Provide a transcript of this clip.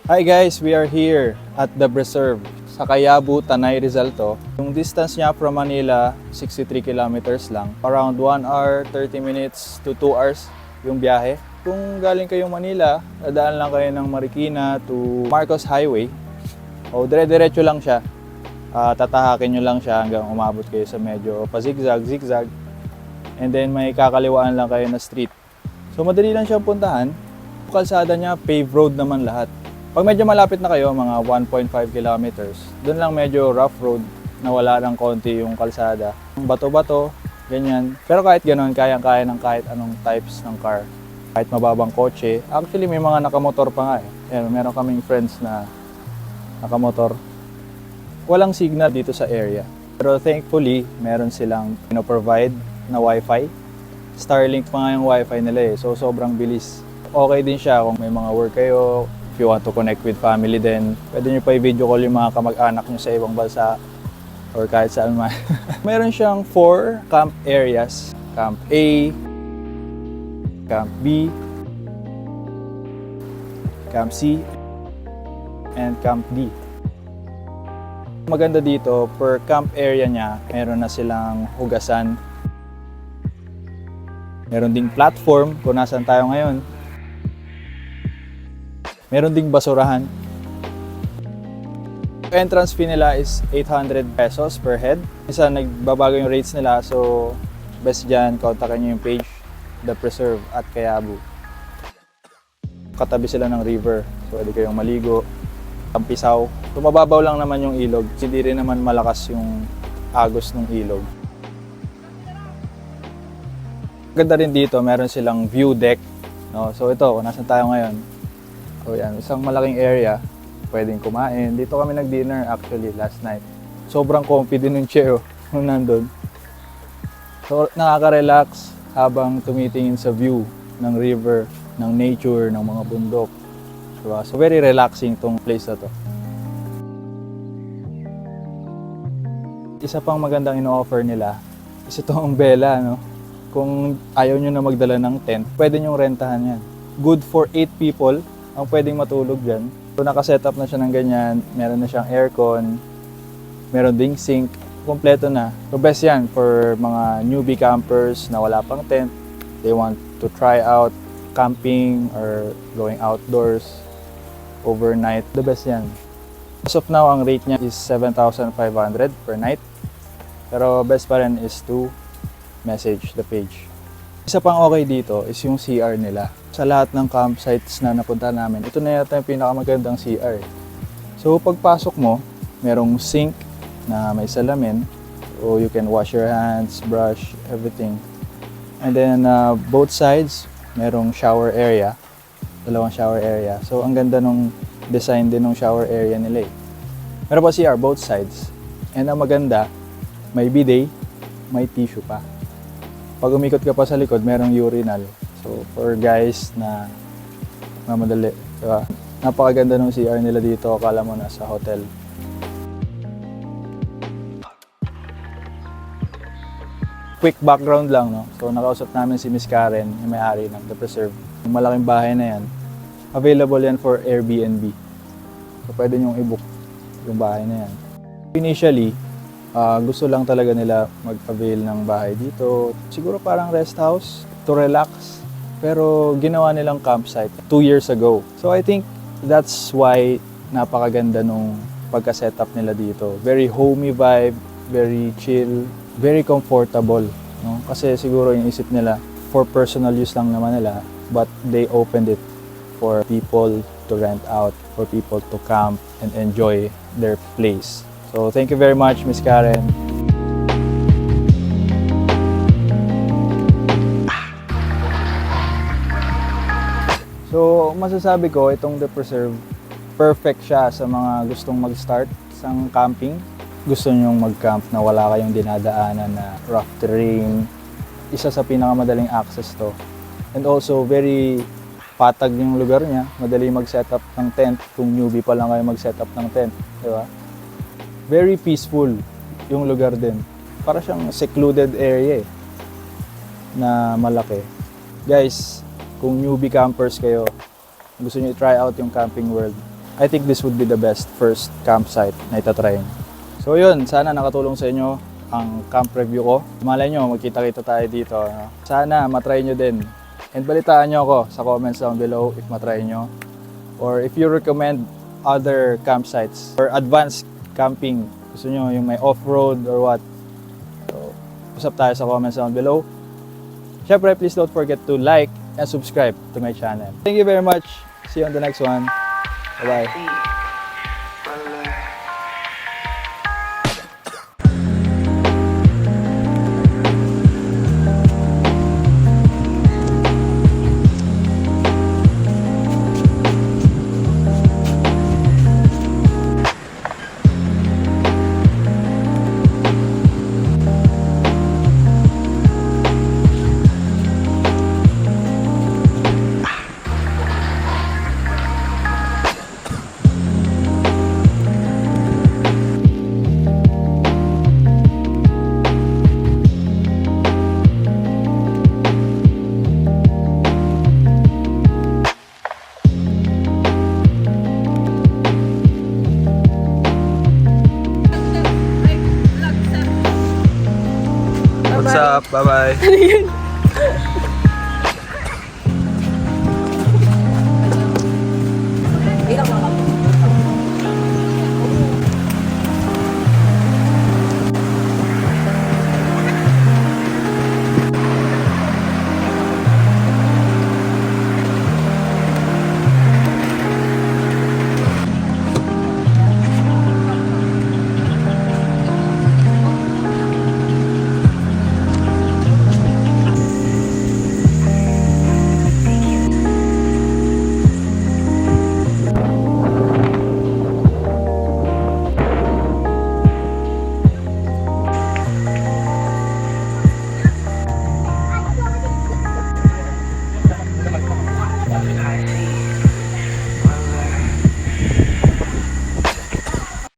Hi guys, we are here at the Preserve sa Kayabu, Tanay, Rizal to. Yung distance niya from Manila, 63 kilometers lang. Around 1 hour, 30 minutes to 2 hours yung biyahe. Kung galing kayong Manila, dadaan lang kayo ng Marikina to Marcos Highway. O dire-diretso lang siya. Tatahakin nyo lang siya hanggang umabot kayo sa medyo pa-zigzag. And then may kakaliwaan lang kayo na street. So madali lang siyang puntahan. Kalsada niya, paved road naman lahat. Pag medyo malapit na kayo, mga 1.5 kilometers, doon lang medyo rough road na wala ng konti yung kalsada. Bato-bato, ganyan. Pero kahit ganoon, kayang-kaya ng kahit anong types ng car. Kahit mababang kotse. Actually, may mga nakamotor pa nga eh. Meron kaming friends na nakamotor. Walang signal dito sa area. Pero thankfully, meron silang provide na wifi. Starlink pa nga yung wifi nila eh. So sobrang bilis. Okay din siya kung may mga work kayo. If you want to connect with family din, pwede nyo pa i-video call yung mga kamag-anak nyo sa ibang bansa or kahit saan man. Meron siyang 4 camp areas. Camp A, Camp B, Camp C, and Camp D. Maganda dito, per camp area niya, meron na silang hugasan. Meron ding platform kung nasan tayo ngayon. Meron ding basurahan. Entrance fee nila is 800 pesos per head. Isa nagbabago yung rates nila, so best dyan, kontakin nyo yung page The Preserve at Kayabu. Katabi sila ng river, so pwede kayong maligo. Tampisaw. So mababaw lang naman yung ilog, hindi rin naman malakas yung agos ng ilog. Ganda rin dito, meron silang view deck. No? So ito, kung nasan tayo ngayon. So yan, isang malaking area, pwedeng kumain. Dito kami nag-dinner actually last night. Sobrang comfy din yung chair nung nandun. So nakaka-relax habang tumitingin sa view ng river, ng nature, ng mga bundok. Diba? So very relaxing tong place na to. Isa pang magandang ino-offer nila is itong umbrella, no? Kung ayaw nyo na magdala ng tent, pwede nyo rentahan yan. Good for 8 people ang pwedeng matulog dyan. So nakasetup na siya ng ganyan, meron na siyang aircon, meron ding sink, kompleto na. So best yan for mga newbie campers na wala pang tent, they want to try out camping or going outdoors overnight, the best yan. As of now, ang rate niya is 7,500 per night. Pero best pa rin is to message the page. Isa pang okay dito is yung CR nila. Sa lahat ng campsites na napunta namin, ito na yata yung pinakamagandang CR. So pagpasok mo, merong sink na may salamin. So you can wash your hands, brush, everything. And then both sides, merong shower area. Dalawang shower area. So ang ganda nung design din ng shower area nila eh. Meron pa CR, both sides. And ang maganda, may bidet, may tissue pa. Pag umikot ka pa sa likod, merong urinal. So, for guys na mamadali. Diba? Napakaganda ng CR nila dito. Akala mo nasa hotel. Quick background lang, no? So, nakausap namin si Miss Karen, yung may-ari ng The Preserve. Yung malaking bahay na yan, available yan for Airbnb. So, pwede nyong i-book yung bahay na yan. Initially, gusto lang talaga nila mag-avail ng bahay dito. Siguro parang rest house to relax. Pero ginawa nilang campsite 2 years ago. So I think that's why napakaganda nung pagka-setup nila dito. Very homey vibe, very chill, very comfortable. No? Kasi siguro yung isip nila, for personal use lang naman nila, but they opened it for people to rent out, for people to camp and enjoy their place. So, thank you very much, Miss Karen. So, masasabi ko, itong The Preserve, perfect siya sa mga gustong mag-start sa camping. Gusto nyong mag-camp na wala kayong dinadaanan na rough terrain. Isa sa pinakamadaling access to. And also, very patag yung lugar niya. Madali mag-setup ng tent kung newbie pa lang kayo mag-setup ng tent. Diba? Very peaceful yung lugar din. Para siyang secluded area eh, na malaki. Guys, kung newbie campers kayo, gusto niyo i-try out yung Camping World, I think this would be the best first campsite na itatry nyo. So yun, sana nakatulong sa inyo ang camp review ko. Malay nyo, magkita-kita tayo dito. No? Sana matry nyo din. And balitaan nyo ako sa comments down below if matry nyo. Or if you recommend other campsites or advanced camping. Gusto nyo yung may off-road or what. So, usap tayo sa comments down below. Syempre, please don't forget to like and subscribe to my channel. Thank you very much. See you on the next one. Bye-bye. What's up? Bye-bye.